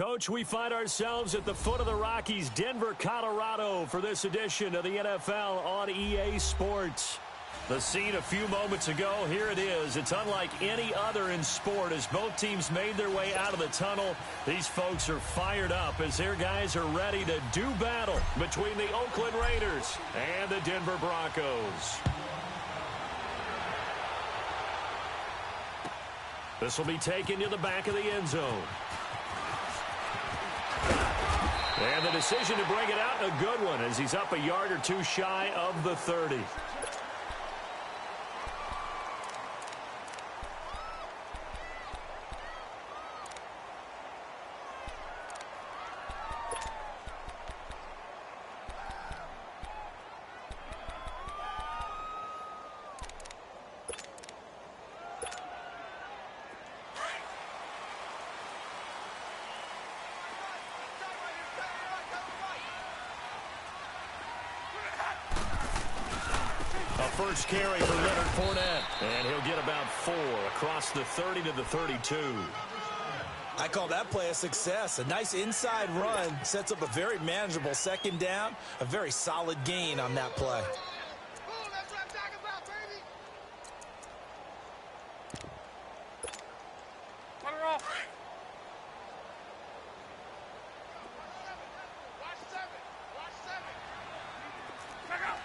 Coach, we find ourselves at the foot of the Rockies, Denver, Colorado, for this edition of the NFL on EA Sports. The scene a few moments ago, here it is. It's unlike any other in sport as both teams made their way out of the tunnel. These folks are fired up as their guys are ready to do battle between the Oakland Raiders and the Denver Broncos. This will be taken to the back of the end zone. And the decision to bring it out, a good one, as he's up a yard or two shy of the 30. First carry for Leonard Fournette, and he'll get about 4 across the 30 to the 32. I call that play a success. A nice inside run sets up a very manageable second down, a very solid gain on that play. That's what I'm talking about, baby. Put her off. Watch 7. Watch 7. Check out.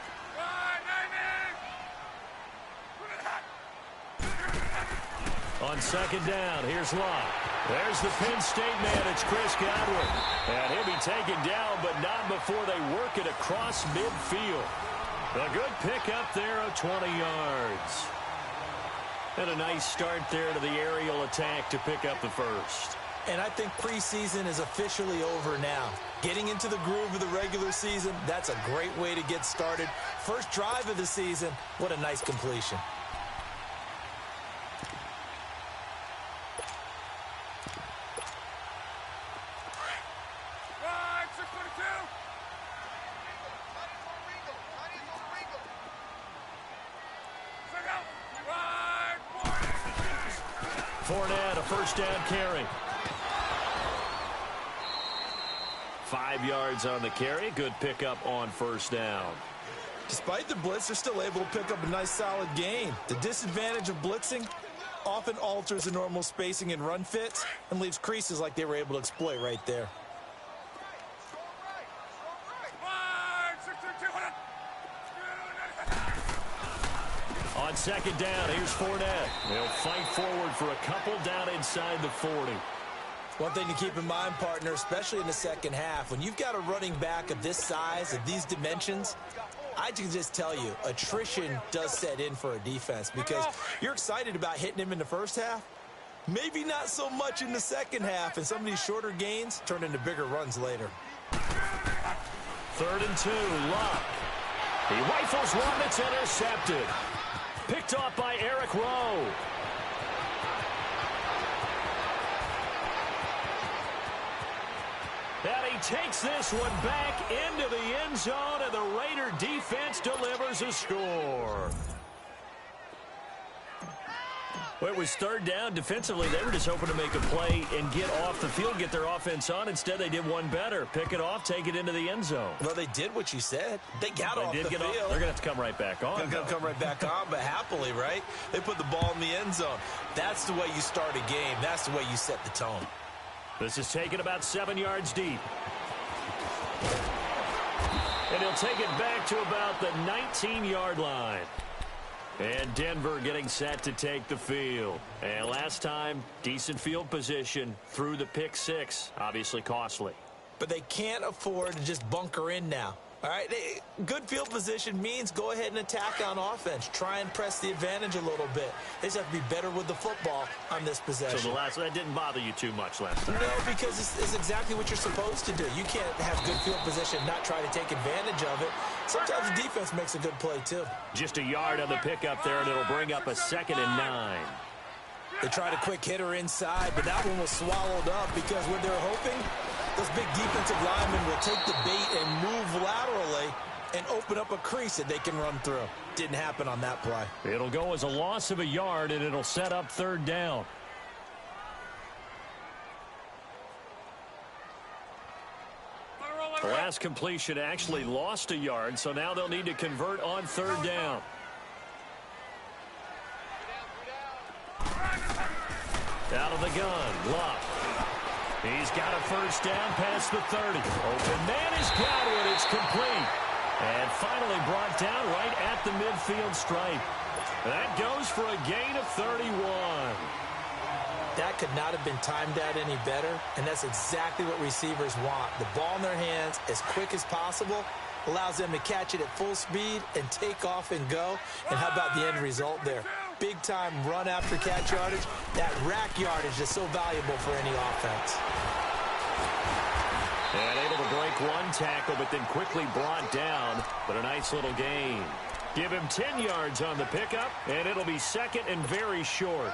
On second down, here's Locke. There's the Penn State man. It's Chris Godwin. And he'll be taken down, but not before they work it across midfield. A good pickup there of 20 yards. And a nice start there to the aerial attack to pick up the first. And I think preseason is officially over now. Getting into the groove of the regular season, that's a great way to get started. First drive of the season, what a nice completion. Fournette, a first down carry. 5 yards on the carry. Good pickup on first down. Despite the blitz, they're still able to pick up a nice solid gain. The disadvantage of blitzing often alters the normal spacing and run fits and leaves creases like they were able to exploit right there. On second down, here's Fournette. They'll fight forward for a couple down inside the 40. One thing to keep in mind, partner, especially in the second half, when you've got a running back of this size, of these dimensions, I can just tell you, attrition does set in for a defense because you're excited about hitting him in the first half. Maybe not so much in the second half, and some of these shorter gains turn into bigger runs later. 3rd and 2, Luck. He rifles one that's intercepted. Picked off by Eric Rowe. And he takes this one back into the end zone, and the Raider defense delivers a score. Well, it was 3rd down. Defensively, they were just hoping to make a play and get off the field, get their offense on. Instead, they did one better. Pick it off, take it into the end zone. Well, they did what you said. They got off the field. They're going to have to come right back on. They're going to come right back on, but happily, right? They put the ball in the end zone. That's the way you start a game. That's the way you set the tone. This is taken about 7 yards deep. And he'll take it back to about the 19-yard line. And Denver getting set to take the field. And last time, decent field position through the pick 6. Obviously costly. But they can't afford to just bunker in now. All right, good field position means go ahead and attack on offense. Try and press the advantage a little bit. They just have to be better with the football on this possession. So that didn't bother you too much last time? No, because it's exactly what you're supposed to do. You can't have good field position, not try to take advantage of it. Sometimes the defense makes a good play, too. Just a yard on the pickup there, and it'll bring up a 2nd and 9. They tried a quick hitter inside, but that one was swallowed up because what they're hoping, those big defensive linemen will take the bait and move laterally and open up a crease that they can run through. Didn't happen on that play. It'll go as a loss of a yard, and it'll set up 3rd down. The last completion actually lost a yard, so now they'll need to convert on 3rd down. Out of the gun, Luck. He's got a first down past the 30. Open man has got it. It's complete. And finally brought down right at the midfield stripe. That goes for a gain of 31. That could not have been timed out any better, and that's exactly what receivers want. The ball in their hands as quick as possible allows them to catch it at full speed and take off and go. And how about the end result there? Big-time run after catch yardage. That rack yardage is so valuable for any offense. And able to break one tackle, but then quickly brought down. But a nice little gain. Give him 10 yards on the pickup, and it'll be 2nd and very short.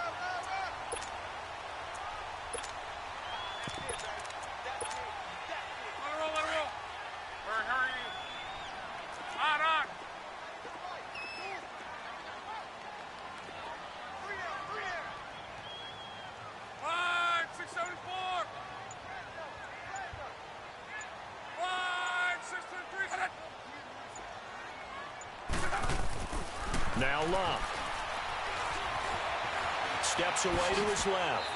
Now Luck. Steps away to his left.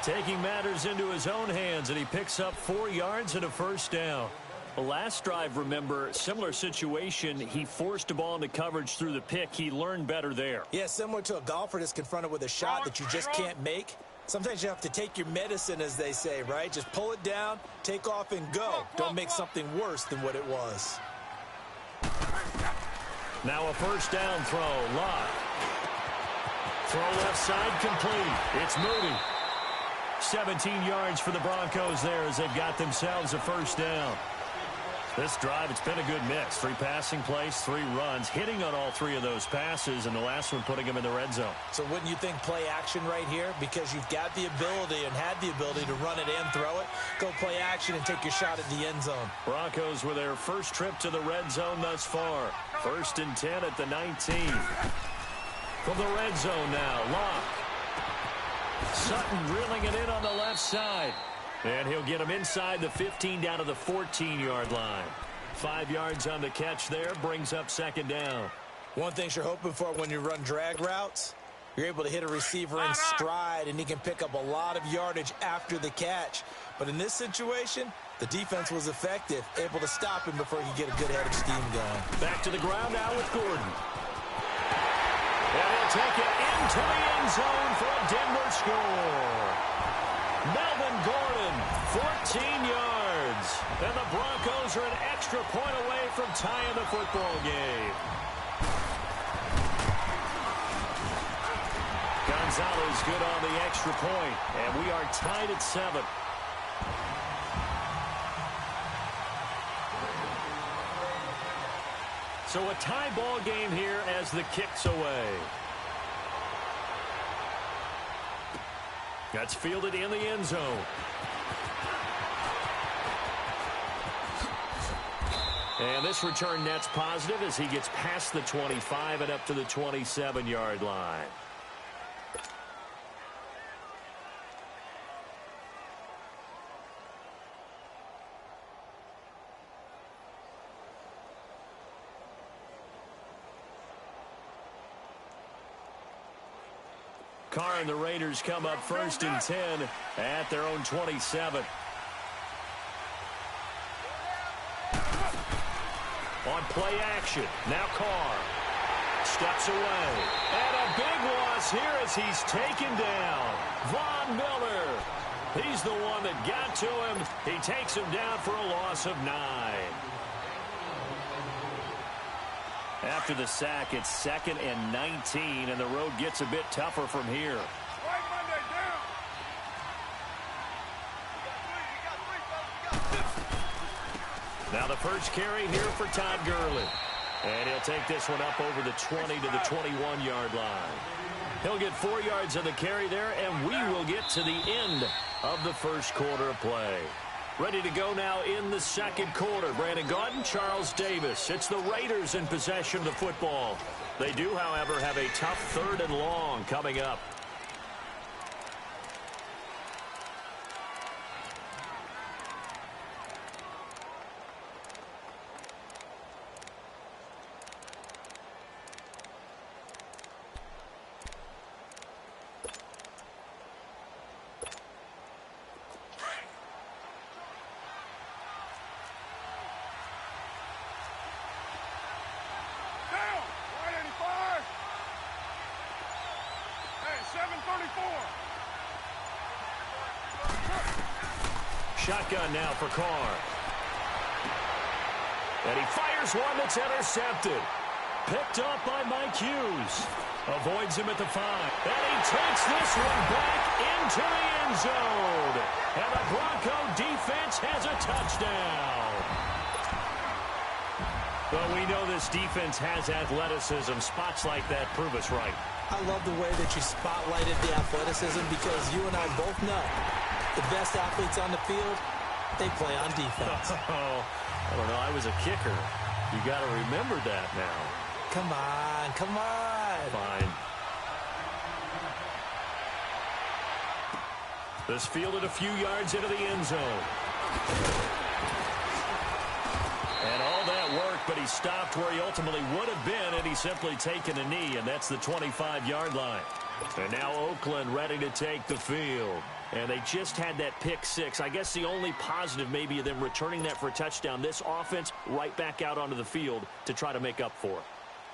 Taking matters into his own hands, and he picks up 4 yards and a first down. The last drive, remember, similar situation. He forced a ball into coverage through the pick. He learned better there. Yeah, similar to a golfer that's confronted with a shot that you just can't make. Sometimes you have to take your medicine, as they say, right? Just pull it down, take off, and go. Don't make something worse than what it was. Now a first down throw. Luck. Throw left side complete. It's Moody. 17 yards for the Broncos there as they've got themselves a first down. This drive, it's been a good mix. 3 passing plays, 3 runs, hitting on all 3 of those passes, and the last one putting them in the red zone. So wouldn't you think play action right here? Because you've got the ability and had the ability to run it and throw it. Go play action and take your shot at the end zone. Broncos with their first trip to the red zone thus far. 1st and 10 at the 19. From the red zone now, Locke. Sutton drilling it in on the left side. And he'll get him inside the 15 down to the 14-yard line. 5 yards on the catch there, brings up second down. One thing you're hoping for when you run drag routes, you're able to hit a receiver in stride, and he can pick up a lot of yardage after the catch. But in this situation, the defense was effective, able to stop him before he could get a good head of steam going. Back to the ground now with Gordon. And he'll take it into the end zone for a Denver score. Melvin Gordon, 14 yards. And the Broncos are an extra point away from tying the football game. Gonzalez good on the extra point, and we are tied at 7. So a tie ball game here as the kick's away. That's fielded in the end zone. And this return net's positive as he gets past the 25 and up to the 27-yard line. Carr and the Raiders come up first and 10 at their own 27. On play action, now Carr steps away. And a big loss here as he's taken down. Von Miller, he's the one that got to him. He takes him down for a loss of 9. After the sack, it's 2nd and 19, and the road gets a bit tougher from here. Now the first carry here for Todd Gurley. And he'll take this one up over the 20 to the 21-yard line. He'll get 4 yards on the carry there, and we will get to the end of the first quarter of play. Ready to go now in the second quarter. Brandon Gaudin, Charles Davis. It's the Raiders in possession of the football. They do, however, have a tough 3rd and long coming up. Shotgun now for Carr. And he fires one that's intercepted. Picked up by Mike Hughes. Avoids him at the 5. And he takes this one back into the end zone. And the Bronco defense has a touchdown. Well, we know this defense has athleticism. Spots like that prove us right. I love the way that you spotlighted the athleticism because you and I both know the best athletes on the field, they play on defense. Oh, I don't know. I was a kicker. You got to remember that now. Come on, come on. Fine. This fielded a few yards into the end zone. And all that worked, but he stopped where he ultimately would have been, and he's simply taken a knee, and that's the 25-yard line. And now Oakland ready to take the field. And they just had that pick 6. I guess the only positive maybe of them returning that for a touchdown. This offense right back out onto the field to try to make up for it.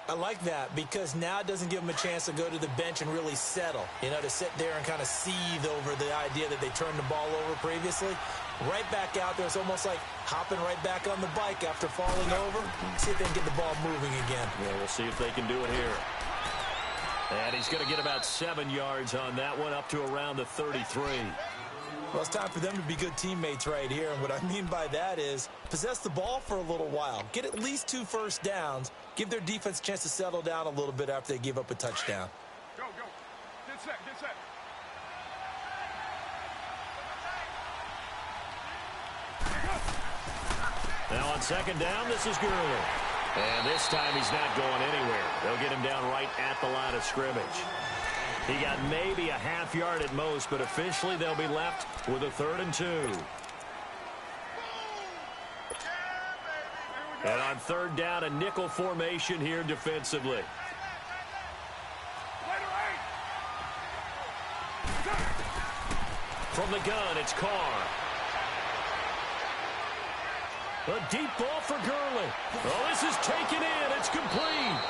I like that because now it doesn't give them a chance to go to the bench and really settle. You know, to sit there and kind of seethe over the idea that they turned the ball over previously. Right back out there. It's almost like hopping right back on the bike after falling over. See if they can get the ball moving again. Yeah, we'll see if they can do it here. And he's going to get about 7 yards on that one, up to around the 33. Well, it's time for them to be good teammates right here. And what I mean by that is possess the ball for a little while. Get at least 2 first downs. Give their defense a chance to settle down a little bit after they give up a touchdown. Go, go. Get set, get set. Now on second down, this is Gurley. And this time he's not going anywhere. They'll get him down right at the line of scrimmage. He got maybe a half yard at most, but officially they'll be left with a 3rd and 2. And on 3rd down, a nickel formation here defensively. From the gun, it's Carr. A deep ball for Gurley. Oh, this is taken in. It's complete.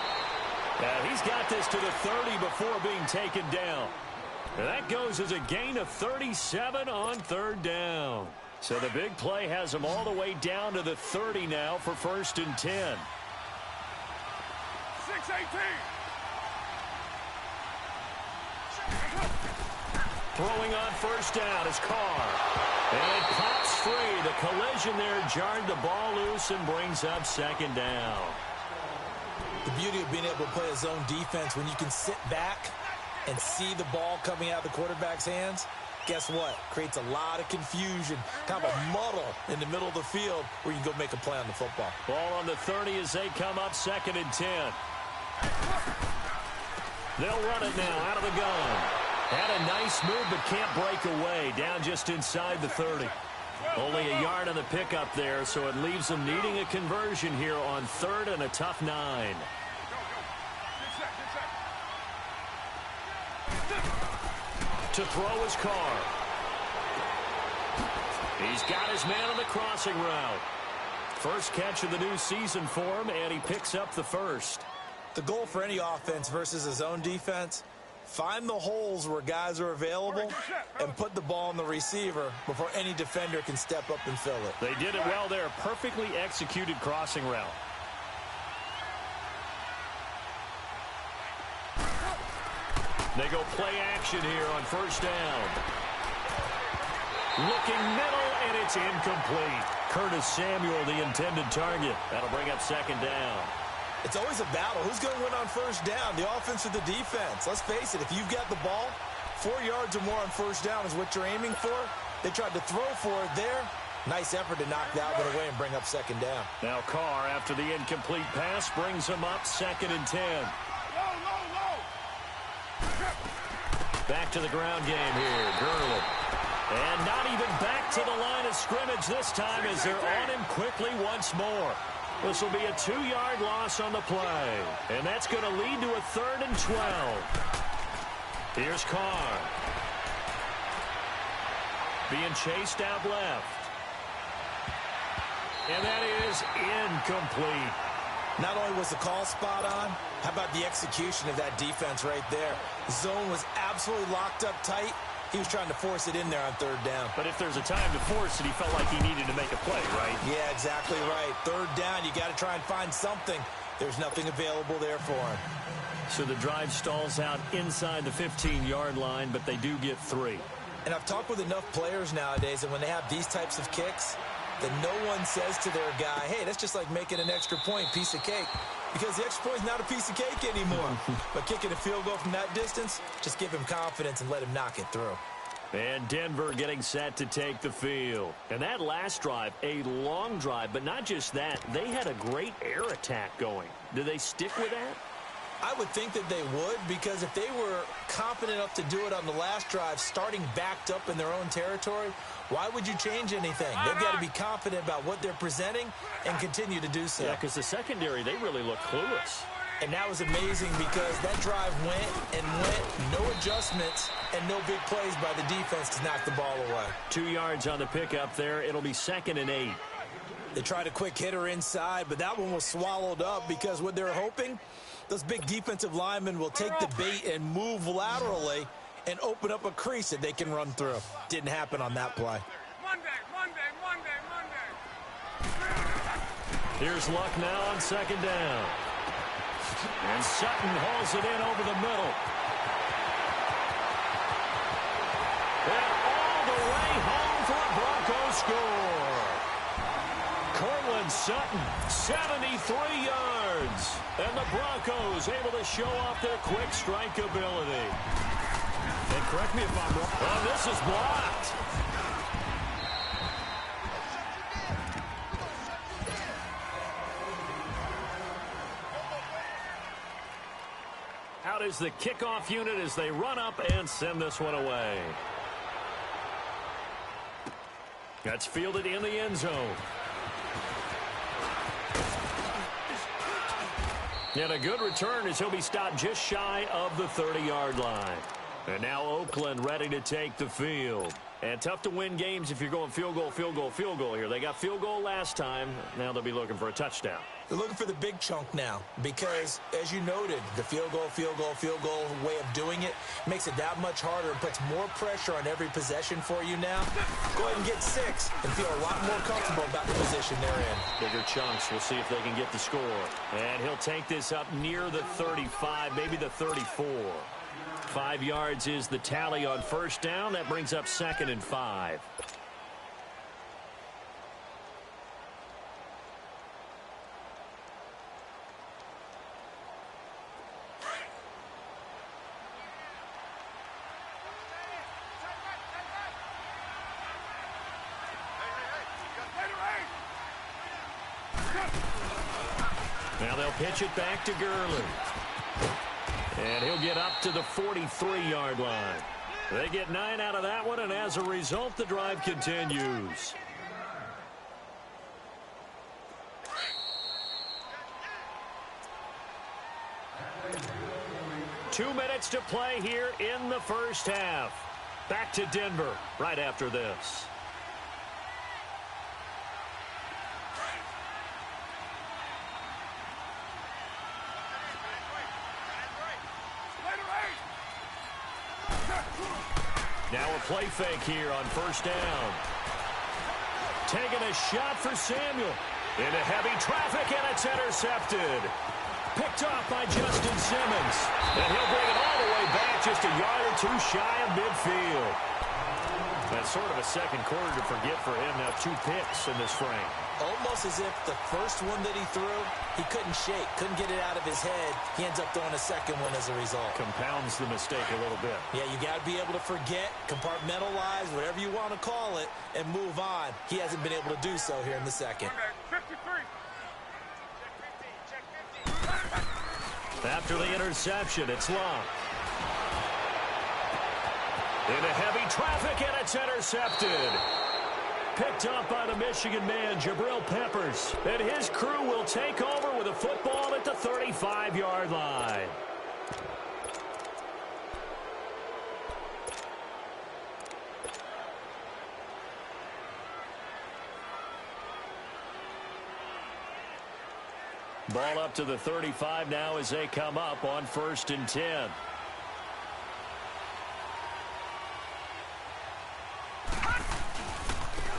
And he's got this to the 30 before being taken down. And that goes as a gain of 37 on 3rd down. So the big play has him all the way down to the 30 now for 1st and 10. 6-18. Throwing on 1st down is Carr. And it pops free. The collision there jarred the ball loose and brings up 2nd down. The beauty of being able to play a zone defense when you can sit back and see the ball coming out of the quarterback's hands, guess what? Creates a lot of confusion, kind of a muddle in the middle of the field where you can go make a play on the football. Ball on the 30 as they come up 2nd and 10. They'll run it now out of the gun. Had a nice move but can't break away. Down just inside the 30. Only a yard on the pickup there, so it leaves them needing a conversion here on 3rd and a tough 9. To throw his Carr. He's got his man on the crossing route. First catch of the new season for him, and he picks up the 1st. The goal for any offense versus a zone defense, find the holes where guys are available and put the ball on the receiver before any defender can step up and fill it. They did it well there. Perfectly executed crossing route. They go play action here on 1st down. Looking middle, and it's incomplete. Curtis Samuel, the intended target. That'll bring up 2nd down. It's always a battle. Who's going to win on 1st down, the offense or the defense? Let's face it, if you've got the ball, 4 yards or more on 1st down is what you're aiming for. They tried to throw for it there. Nice effort to knock that one away and bring up 2nd down. Now Carr, after the incomplete pass, brings him up 2nd and 10. Back to the ground game here. Gurley. And not even back to the line of scrimmage this time as they're on him quickly once more. This will be a 2-yard loss on the play. And that's going to lead to a 3rd and 12. Here's Carr. Being chased out left. And that is incomplete. Not only was the call spot on, how about the execution of that defense right there? The zone was absolutely locked up tight. He was trying to force it in there on 3rd down. But if there's a time to force it, he felt like he needed to make a play, right? Yeah, exactly right. 3rd down, you got to try and find something. There's nothing available there for him. So the drive stalls out inside the 15-yard line, but they do get 3. And I've talked with enough players nowadays, and when they have these types of kicks, that no one says to their guy, hey, that's just like making an extra point, piece of cake. Because the extra point is not a piece of cake anymore. But kicking a field goal from that distance, just give him confidence and let him knock it through. And Denver getting set to take the field. And that last drive, a long drive, but not just that. They had a great air attack going. Do they stick with that? I would think that they would, because if they were confident enough to do it on the last drive, starting backed up in their own territory, why would you change anything? They've got to be confident about what they're presenting and continue to do so. Yeah, because the secondary, they really look clueless. And that was amazing because that drive went and went, no adjustments and no big plays by the defense to knock the ball away. 2 yards on the pickup there. It'll be 2nd and 8. They tried a quick hitter inside, but that one was swallowed up because what they're hoping, those big defensive linemen will take the bait and move laterally and open up a crease that they can run through. Didn't happen on that play. Monday. Here's Luck now on 2nd down. And Sutton hauls it in over the middle. And all the way home for a Broncos score. Cortland Sutton, 73 yards. And the Broncos able to show off their quick strike ability. And correct me if I'm wrong. Oh, this is blocked. is the kickoff unit as they run up and send this one away. That's fielded in the end zone. And a good return as he'll be stopped just shy of the 30-yard line. And now Oakland ready to take the field. And tough to win games if you're going field goal, field goal, field goal here. They got field goal last time. Now they'll be looking for a touchdown. They're looking for the big chunk now because, as you noted, the field goal way of doing it makes it that much harder and puts more pressure on every possession for you now. Go ahead and get 6 and feel a lot more comfortable about the position they're in. Bigger chunks. We'll see if they can get the score. And he'll take this up near the 35, maybe the 34. 5 yards is the tally on first down. That brings up 2nd and 5. Now they'll pitch it back to Gurley. And he'll get up to the 43-yard line. They get 9 out of that one, and as a result, the drive continues. Two minutes to play here in the first half. Back to Denver right after this. Now a play fake here on first down. Taking a shot for Samuel. Into heavy traffic, and it's intercepted. Picked off by Justin Simmons. And he'll bring it all the way back just a yard or two shy of midfield. That's sort of a second quarter to forget for him. Now 2 picks in this frame. Almost as if the first one that he threw, he couldn't shake, couldn't get it out of his head. He ends up throwing a second one as a result. Compounds the mistake a little bit. Yeah, you got to be able to forget, compartmentalize, whatever you want to call it, and move on. He hasn't been able to do so here in the second. 53. After the interception, it's Long. Into heavy traffic, and it's intercepted. Picked up by the Michigan man, Jabril Peppers. And his crew will take over with a football at the 35-yard line. Ball up to the 35 now as they come up on 1st and 10.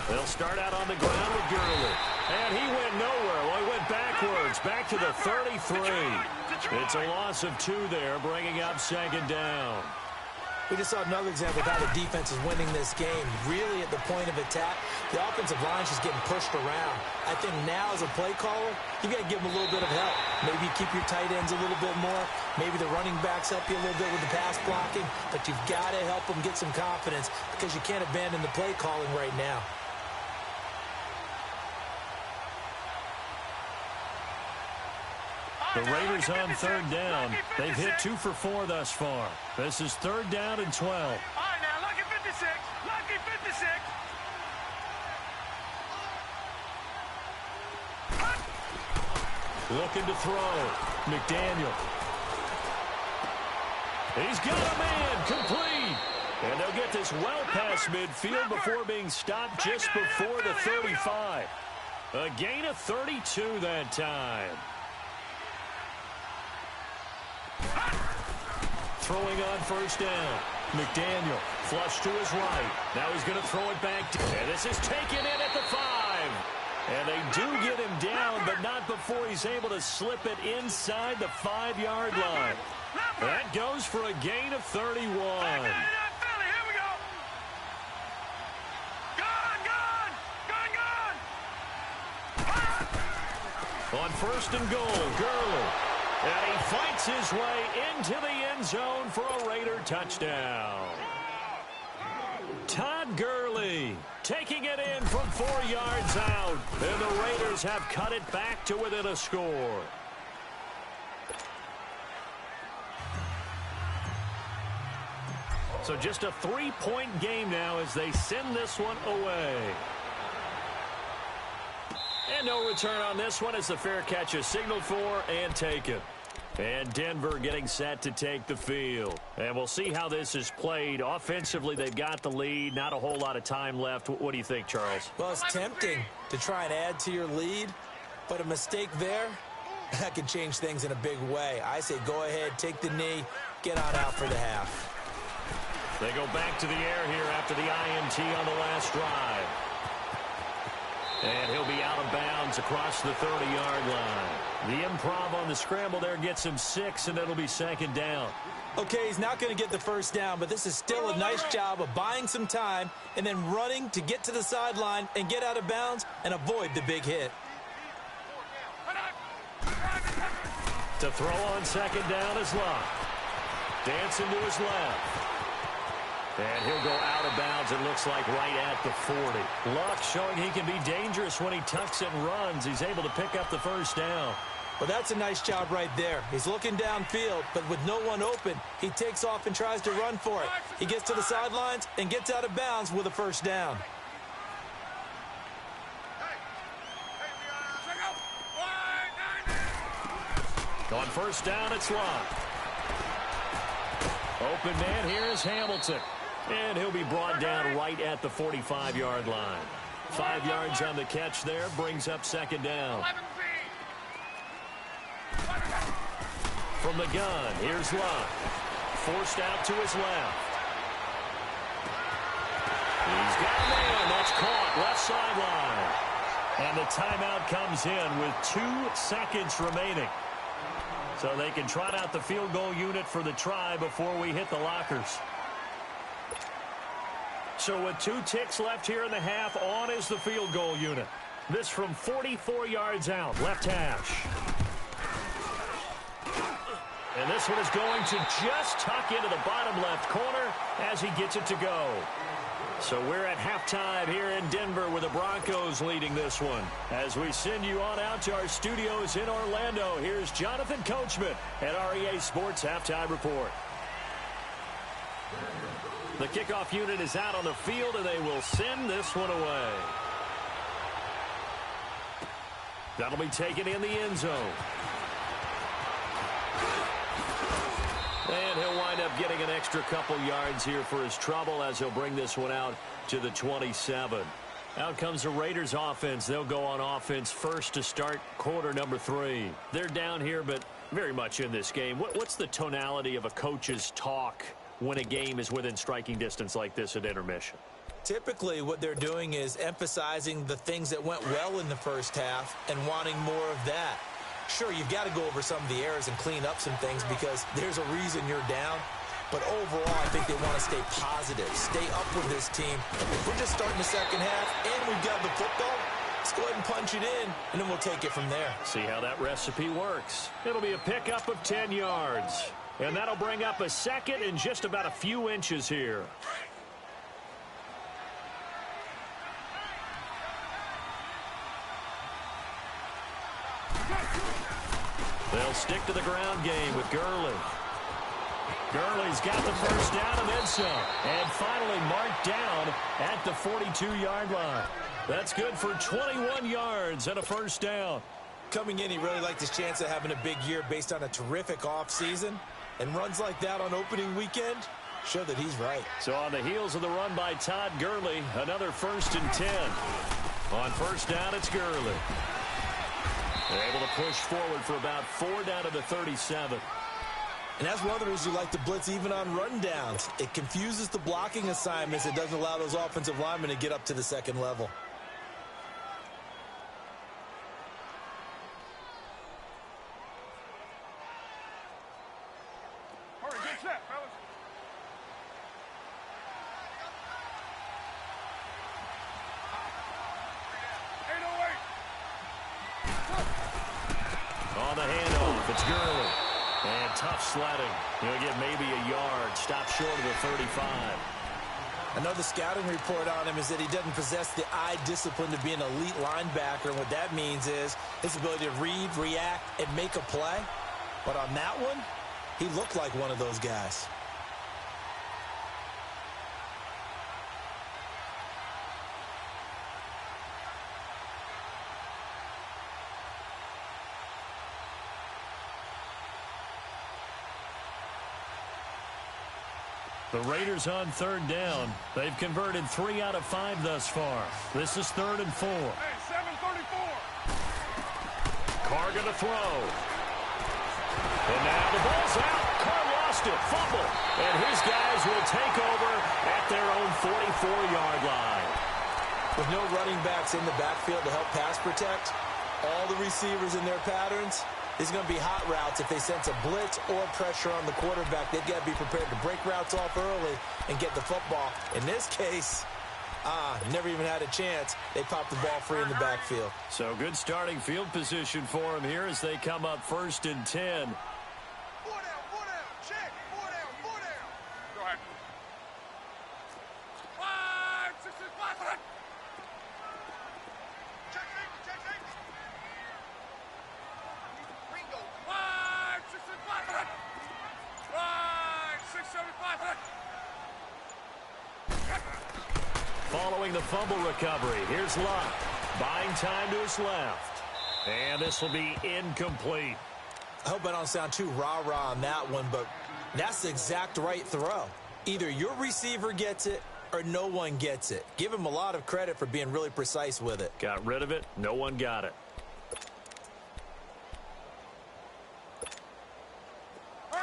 They'll start out on the ground with Gurley. And he went nowhere. Well, he went backwards, back to the 33. It's a loss of 2 there, bringing up 2nd down. We just saw another example of how the defense is winning this game. Really at the point of attack, the offensive line is just getting pushed around. I think now as a play caller, you got to give them a little bit of help. Maybe you keep your tight ends a little bit more. Maybe the running backs help you a little bit with the pass blocking. But you've got to help them get some confidence because you can't abandon the play calling right now. The Raiders on 3rd down. They've hit 2 for 4 thus far. This is 3rd down and 12. All right, now, lucky 56. Lucky 56. Looking to throw. McDaniel. He's got a man. Complete. And they'll get this well past midfield before being stopped just before the 35. A gain of 32 that time. Throwing on 1st down. McDaniel flush to his right. Now he's going to throw it back. And this is taken in at the 5. And they do get him down, but not before he's able to slip it inside the 5-yard line. That goes for a gain of 31. On 1st and goal, Gurley. And he fights his way into the end zone for a Raider touchdown. Todd Gurley taking it in from 4 yards out. And the Raiders have cut it back to within a score. So just a 3-point game now as they send this one away. And no return on this one as the fair catch is signaled for and taken. And Denver getting set to take the field. And we'll see how this is played. Offensively, they've got the lead. Not a whole lot of time left. What do you think, Charles? Well, it's tempting to try and add to your lead, but a mistake there, that can change things in a big way. I say go ahead, take the knee, get on out for the half. They go back to the air here after the INT on the last drive. And he'll be out of bounds across the 30-yard line. The improv on the scramble there gets him 6, and it'll be second down. Okay, he's not going to get the first down, but this is still a nice job of buying some time and then running to get to the sideline and get out of bounds and avoid the big hit. To throw on second down is Luck. Dancing to his left. And he'll go out of bounds, it looks like, right at the 40. Luck showing he can be dangerous when he tucks it and runs. He's able to pick up the first down. Well, that's a nice job right there. He's looking downfield, but with no one open, he takes off and tries to run for it. He gets to the sidelines and gets out of bounds with a first down. On first down, it's Luck. Open man here is Hamilton. And he'll be brought down right at the 45-yard line. 5 yards on the catch there, brings up second down. From the gun, here's Luck. Forced out to his left. He's got a man. That's caught. Left sideline. And the timeout comes in with 2 seconds remaining. So they can trot out the field goal unit for the try before we hit the lockers. So with 2 ticks left here in the half, on is the field goal unit. This from 44 yards out, left hash. And this one is going to just tuck into the bottom left corner as he gets it to go. So we're at halftime here in Denver with the Broncos leading this one. As we send you on out to our studios in Orlando, here's Jonathan Coachman at REA Sports Halftime Report. The kickoff unit is out on the field, and they will send this one away. That'll be taken in the end zone. And he'll wind up getting an extra couple yards here for his trouble as he'll bring this one out to the 27. Out comes the Raiders offense. They'll go on offense first to start quarter number 3. They're down here, but very much in this game. What's the tonality of a coach's talk when a game is within striking distance like this at intermission? Typically, what they're doing is emphasizing the things that went well in the first half and wanting more of that. Sure, you've got to go over some of the errors and clean up some things because there's a reason you're down. But overall, I think they want to stay positive, stay up with this team. If we're just starting the second half and we've got the football, let's go ahead and punch it in, and then we'll take it from there. See how that recipe works. It'll be a pickup of 10 yards. And that'll bring up a second and just about a few inches here. They'll stick to the ground game with Gurley. Gurley's got the first down and then some. And finally marked down at the 42-yard line. That's good for 21 yards and a first down. Coming in, he really liked his chance of having a big year based on a terrific offseason. And runs like that on opening weekend show that he's right. So on the heels of the run by Todd Gurley, another 1st and 10. On first down, it's Gurley. They're able to push forward for about 4 down to the 37. And that's one of the reasons you like to blitz even on rundowns. It confuses the blocking assignments. It doesn't allow those offensive linemen to get up to the second level. Hurry, good set, fellas. On the handoff, it's Gurley. And tough sledding. He'll get maybe a yard. Stop short of the 35. I know the scouting report on him is that he doesn't possess the eye discipline to be an elite linebacker. And what that means is his ability to read, react, and make a play. But on that one, he looked like one of those guys. The Raiders on third down. They've converted 3 out of 5 thus far. This is 3rd and 4. Hey, 7:34. Carr going to throw. And now the ball's out. Carr lost it. Fumble. And his guys will take over at their own 44-yard line. With no running backs in the backfield to help pass protect, all the receivers in their patterns, these are going to be hot routes. If they sense a blitz or pressure on the quarterback, they've got to be prepared to break routes off early and get the football. In this case, never even had a chance. They popped the ball free in the backfield. So good starting field position for him here as they come up 1st and 10. 4 down, check. 4 down. Go ahead. 5, 6, 5. Check eight. Ringo. 5, 6, 5. 5, 6, 7, 5. Following the fumble recovery, here's Locke. Buying time to his left. And this will be incomplete. I hope I don't sound too rah-rah on that one, but that's the exact right throw. Either your receiver gets it or no one gets it. Give him a lot of credit for being really precise with it. Got rid of it. No one got it.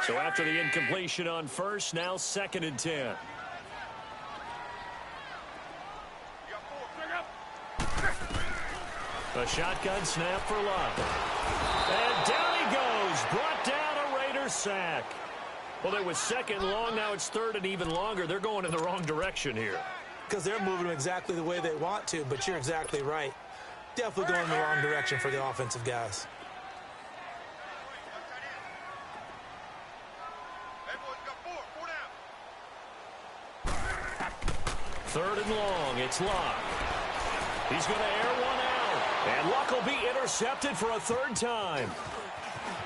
So after the incompletion on first, now 2nd and 10. You got 4. Bring up. A shotgun snap for Love. And down he goes. Brought down a Raider sack. Well, it was 2nd long. Now it's 3rd and even longer. They're going in the wrong direction here. Because they're moving them exactly the way they want to, but you're exactly right. Definitely going in the wrong direction for the offensive guys. Hey, boys, you got 4 down. 3rd and long. It's Locke. He's going to air one out. And Luck will be intercepted for a 3rd time.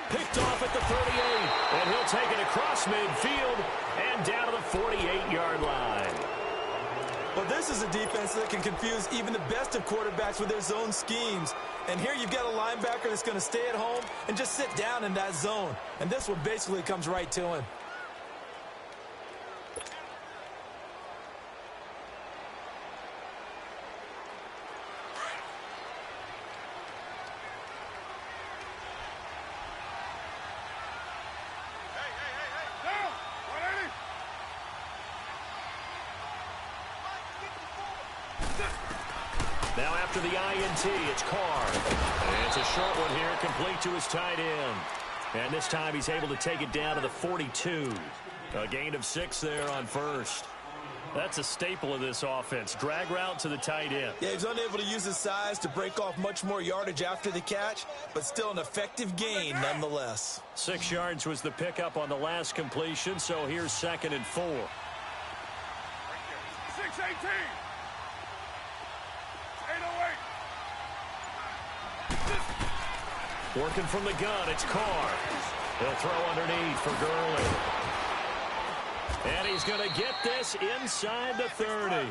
Picked off at the 38. And he'll take it across midfield and down to the 48-yard line. Well, this is a defense that can confuse even the best of quarterbacks with their zone schemes. And here you've got a linebacker that's going to stay at home and just sit down in that zone. And this one basically comes right to him. Down. 180. Now after the INT, it's Carr. And it's a short one here, complete to his tight end. And this time he's able to take it down to the 42. A gain of 6 there on first. That's a staple of this offense. Drag route to the tight end. Yeah, he's unable to use his size to break off much more yardage after the catch, but still an effective gain nonetheless. 6 yards was the pickup on the last completion, so here's 2nd and 4. 6-18. 808. Working from the gun, it's Carr. He'll throw underneath for Gurley. And he's going to get this inside the 30.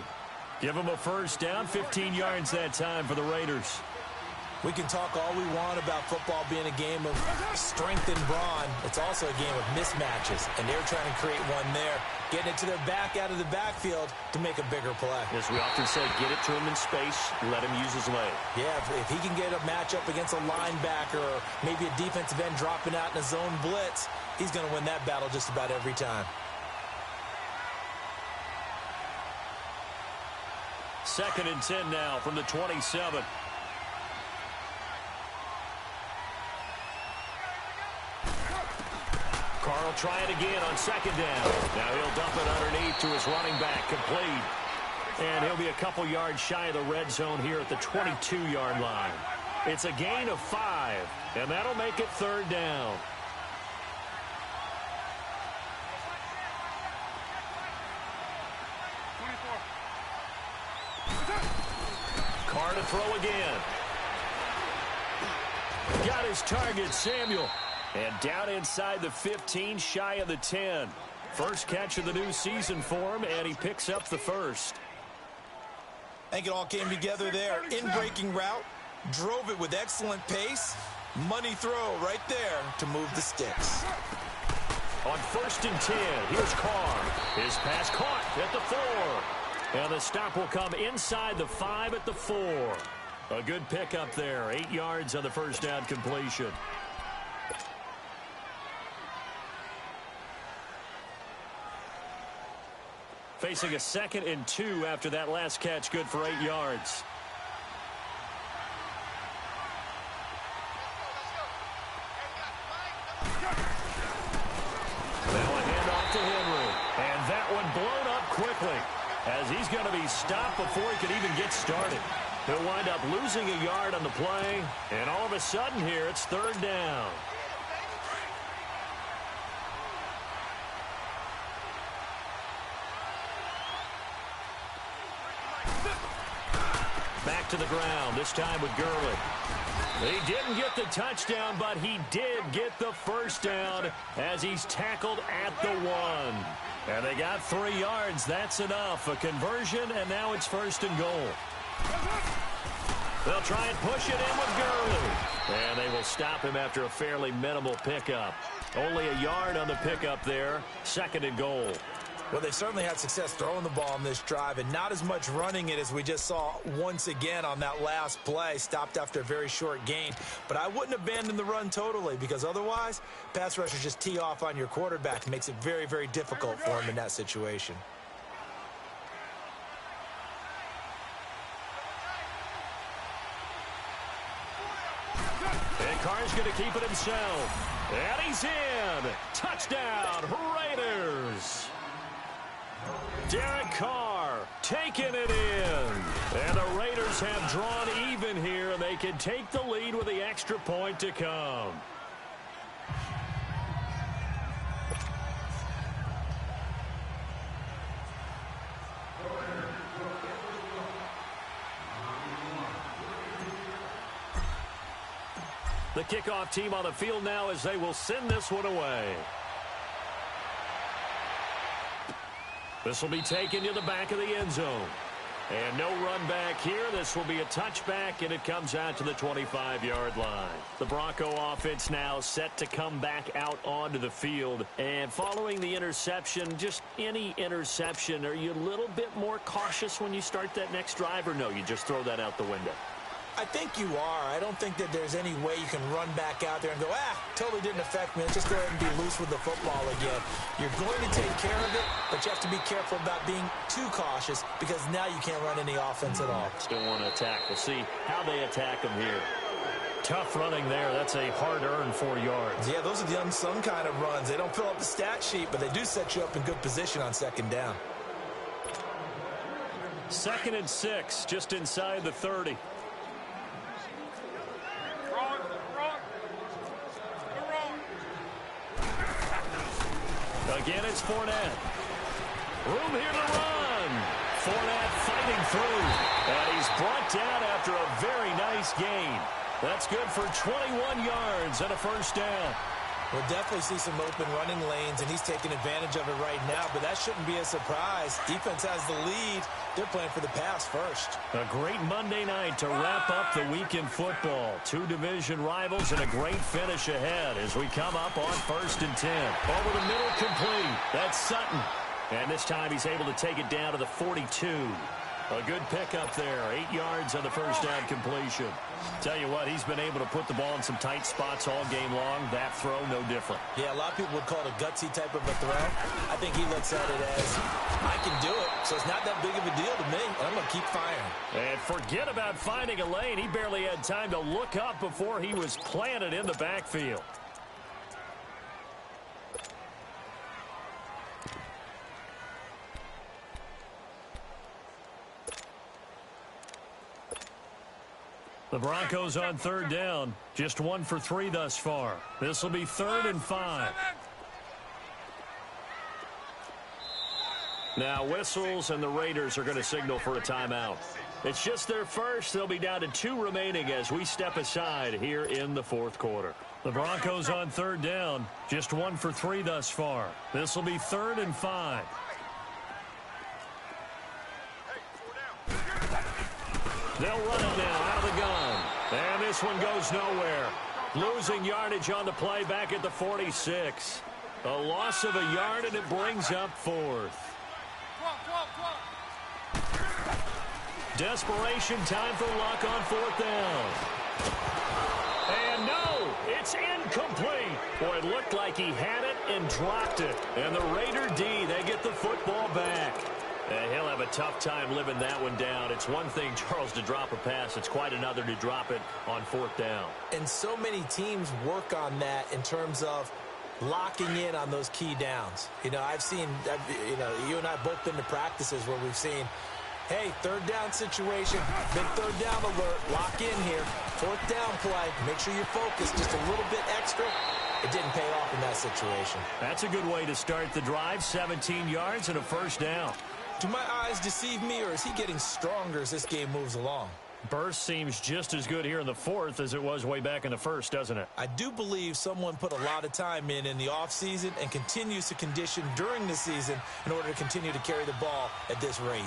Give him a 1st down, 15 yards that time for the Raiders. We can talk all we want about football being a game of strength and brawn. It's also a game of mismatches, and they're trying to create one there, getting it to their back out of the backfield to make a bigger play. As we often say, get it to him in space, let him use his leg. Yeah, if he can get a matchup against a linebacker or maybe a defensive end dropping out in a zone blitz, he's going to win that battle just about every time. 2nd and 10 now from the 27. Carr will try it again on 2nd down. Now he'll dump it underneath to his running back, complete. And he'll be a couple yards shy of the red zone here at the 22-yard line. It's a gain of 5, and that'll make it 3rd down. Carr to throw again. Got his target, Samuel. And down inside the 15, shy of the 10. First catch of the new season for him, and he picks up the 1st. I think it all came together there. In-breaking route, drove it with excellent pace. Money throw right there to move the sticks. On 1st and 10, here's Carr. His pass caught at the 4. And the stop will come inside the 5 at the 4. A good pickup there. 8 yards on the first down completion. Facing a 2nd and 2 after that last catch, good for 8 yards. Now a handoff to Henry. And that one blown up quickly as he's going to be stopped before he could even get started. He'll wind up losing a yard on the play. And all of a sudden here, it's 3rd down. Back to the ground, this time with Gurley. He didn't get the touchdown, but he did get the first down as he's tackled at the 1. And they got 3 yards. That's enough. A conversion, and now it's 1st and goal. They'll try and push it in with Gurley. And they will stop him after a fairly minimal pickup. Only a yard on the pickup there. 2nd and goal. Well, they certainly had success throwing the ball on this drive and not as much running it as we just saw once again on that last play. Stopped after a very short gain. But I wouldn't abandon the run totally because otherwise, pass rushers just tee off on your quarterback. Makes it very, very difficult for him in that situation. And Carr's going to keep it himself. And he's in. Touchdown, Raiders. Derek Carr taking it in. And the Raiders have drawn even here, and they can take the lead with the extra point to come. The kickoff team on the field now as they will send this one away. This will be taken to the back of the end zone. And no run back here. This will be a touchback, and it comes out to the 25-yard line. The Bronco offense now set to come back out onto the field. And following the interception, just any interception, are you a little bit more cautious when you start that next drive, or no, you just throw that out the window? I think you are. I don't think that there's any way you can run back out there and go, totally didn't affect me. Let's just go ahead and be loose with the football again. You're going to take care of it, but you have to be careful about being too cautious because now you can't run any offense at all. Still want to attack. We'll see how they attack them here. Tough running there. That's a hard-earned 4 yards. Yeah, those are the unsung kind of runs. They don't fill up the stat sheet, but they do set you up in good position on 2nd down. 2nd and 6, just inside the 30. Again, it's Fournette. Room here to run. Fournette fighting through. And he's brought down after a very nice gain. That's good for 21 yards and a first down. We'll definitely see some open running lanes, and he's taking advantage of it right now, but that shouldn't be a surprise. Defense has the lead. They're playing for the pass first. A great Monday night to wrap up the week in football. 2 division rivals and a great finish ahead as we come up on 1st and 10. Over the middle, complete. That's Sutton. And this time he's able to take it down to the 42. A good pickup there. 8 yards on the first down completion. Tell you what, he's been able to put the ball in some tight spots all game long. That throw, no different. Yeah, a lot of people would call it a gutsy type of a throw. I think he looks at it as, I can do it, so it's not that big of a deal to me, and I'm going to keep firing. And forget about finding a lane. He barely had time to look up before he was planted in the backfield. The Broncos on 3rd down. Just 1 for 3 thus far. This will be 3rd and 5. Now whistles, and the Raiders are going to signal for a timeout. It's just their first. They'll be down to 2 remaining as we step aside here in the 4th quarter. The Broncos on 3rd down. Just 1 for 3 thus far. This will be 3rd and 5. They'll run it now out of the gun. And this one goes nowhere. Losing yardage on the play back at the 46. A loss of a yard, and it brings up fourth. Desperation time for Luck on fourth down. And no, it's incomplete. Boy, it looked like he had it and dropped it. And the Raider D, they get the football back. And he'll have a tough time living that one down. It's one thing, Charles, to drop a pass. It's quite another to drop it on fourth down. And so many teams work on that in terms of locking in on those key downs. You know, you and I both been to practices where we've seen, hey, third down situation, big third down alert, lock in here, fourth down play, make sure you're focused just a little bit extra. It didn't pay off in that situation. That's a good way to start the drive, 17 yards and a first down. Do my eyes deceive me, or is he getting stronger as this game moves along? Burst seems just as good here in the fourth as it was way back in the first, doesn't it? I do believe someone put a lot of time in the offseason and continues to condition during the season in order to continue to carry the ball at this rate.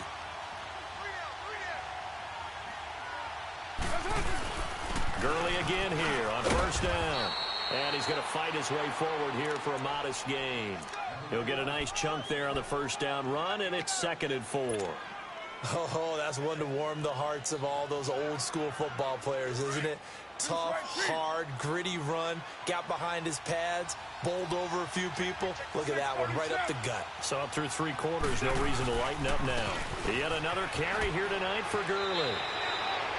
Gurley again here on first down. And he's going to fight his way forward here for a modest gain. He'll get a nice chunk there on the first down run, and it's 2nd and 4. Oh, that's one to warm the hearts of all those old school football players, isn't it? Tough, hard, gritty run, got behind his pads, bowled over a few people. Look at that one, right up the gut. So up through 3 quarters, no reason to lighten up now. Yet another carry here tonight for Gurley.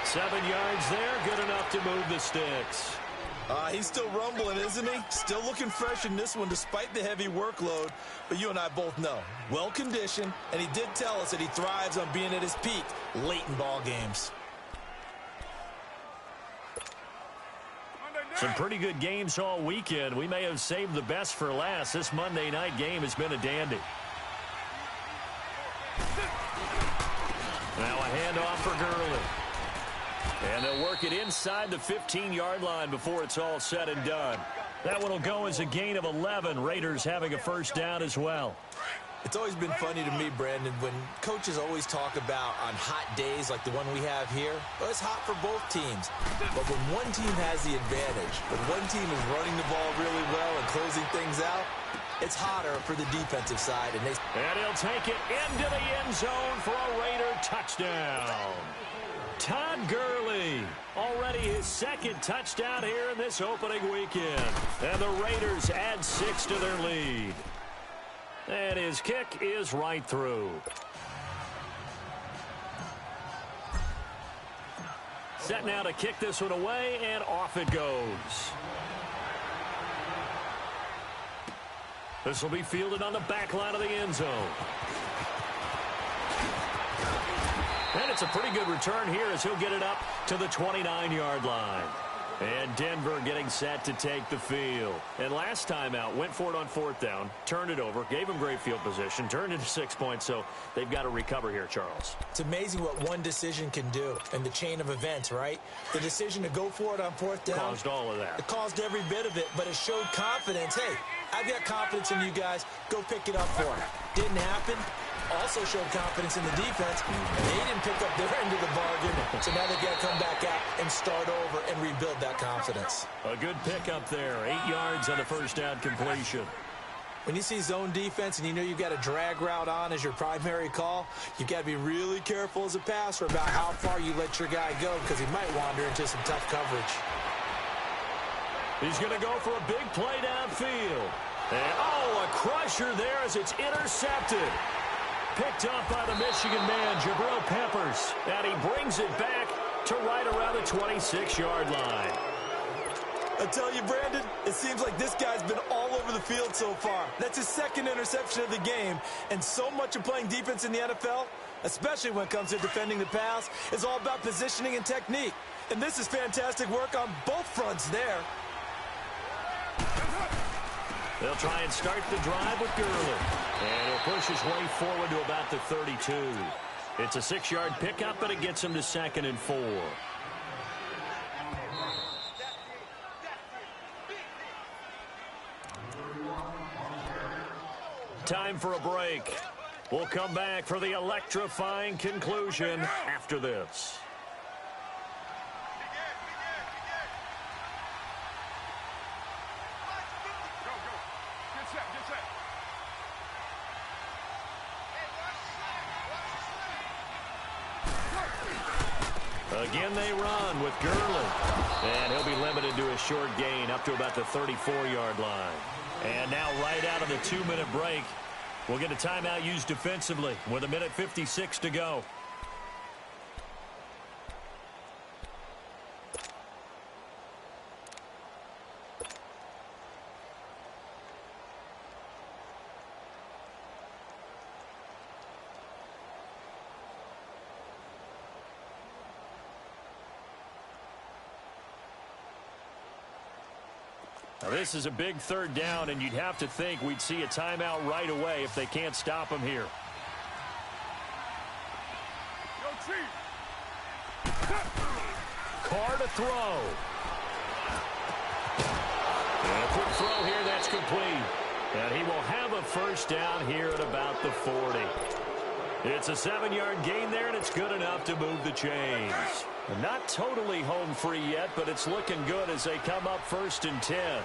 7 yards there, good enough to move the sticks. He's still rumbling, isn't he? Still looking fresh in this one despite the heavy workload. But you and I both know, well-conditioned, and he did tell us that he thrives on being at his peak late in ball games. Some pretty good games all weekend. We may have saved the best for last. This Monday night game has been a dandy. Now a handoff for Gurley. And they'll work it inside the 15-yard line before it's all said and done. That one will go as a gain of 11. Raiders having a first down as well. It's always been funny to me, Brandon, when coaches always talk about on hot days like the one we have here. Well, it's hot for both teams. But when one team has the advantage, when one team is running the ball really well and closing things out, it's hotter for the defensive side. And he'll take it into the end zone for a Raider touchdown. Todd Gurley, already his 2nd touchdown here in this opening weekend. And the Raiders add 6 to their lead. And his kick is right through. Set now to kick this one away, and off it goes. This will be fielded on the back line of the end zone. And it's a pretty good return here as he'll get it up to the 29-yard line. And Denver getting set to take the field. And last time out, went for it on fourth down, turned it over, gave him great field position, turned into 6 points, so they've got to recover here, Charles. It's amazing what one decision can do in the chain of events, right? The decision to go for it on fourth down. Caused all of that. It caused every bit of it, but it showed confidence. Hey, I've got confidence in you guys. Go pick it up for me. Didn't happen. Also showed confidence in the defense. They didn't pick up their end of the bargain, so now they've got to come back out and start over and rebuild that confidence. A good pickup there. 8 yards on the first down completion. When you see zone defense and you know you've got a drag route on as your primary call, you've got to be really careful as a passer about how far you let your guy go because he might wander into some tough coverage. He's going to go for a big play downfield. And, a crusher there as it's intercepted. Picked up by the Michigan man, Jabril Peppers. And he brings it back to right around the 26-yard line. I tell you, Brandon, it seems like this guy's been all over the field so far. That's his 2nd interception of the game. And so much of playing defense in the NFL, especially when it comes to defending the pass, is all about positioning and technique. And this is fantastic work on both fronts there. They'll try and start the drive with Gurley. And he'll push his way forward to about the 32. It's a 6-yard pickup, but it gets him to 2nd and 4. Time for a break. We'll come back for the electrifying conclusion after this. Get set. Again, they run with Gurley. And he'll be limited to a short gain up to about the 34-yard line. And now right out of the 2-minute break, we'll get a timeout used defensively with 1:56 to go. Now, this is a big third down, and you'd have to think we'd see a timeout right away if they can't stop him here. Carr to throw. And a quick throw here, that's complete. And he will have a first down here at about the 40. It's a 7-yard gain there, and it's good enough to move the chains. Not totally home free yet, but it's looking good as they come up 1st and 10.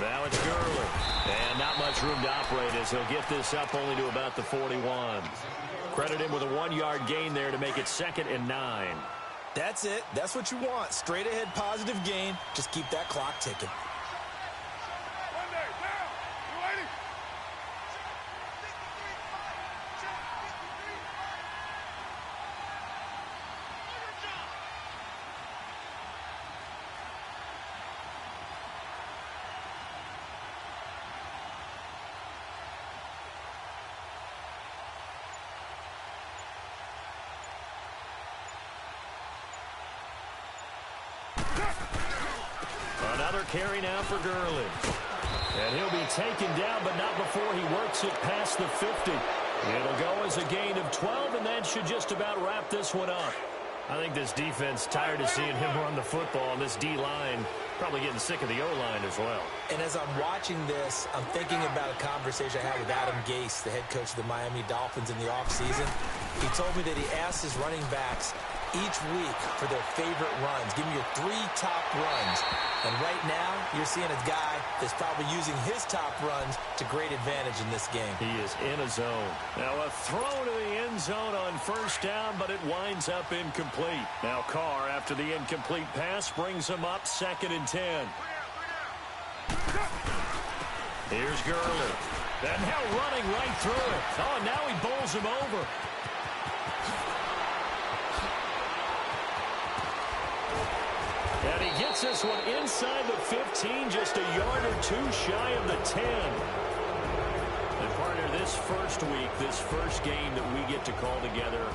Now it's Gurley. And not much room to operate as he'll get this up only to about the 41. Credit him with a 1-yard gain there to make it 2nd and 9. That's it. That's what you want. Straight ahead positive gain. Just keep that clock ticking. Another carry now for Gurley. And he'll be taken down, but not before he works it past the 50. It'll go as a gain of 12, and that should just about wrap this one up. I think this defense tired of seeing him run the football, and this D-line probably getting sick of the O-line as well. And as I'm watching this, I'm thinking about a conversation I had with Adam Gase, the head coach of the Miami Dolphins in the offseason. He told me that he asked his running backs each week for their favorite runs. Give me your 3 top runs. And right now, you're seeing a guy that's probably using his top runs to great advantage in this game. He is in a zone. Now a throw to the end zone on 1st down, but it winds up incomplete. Now Carr, after the incomplete pass, brings him up 2nd and 10. Here's Gurley. And now running right through it. Oh, and now he bowls him over. And he gets this one inside the 15, just a yard or 2 shy of the 10. And partner, this first week, this first game that we get to call together,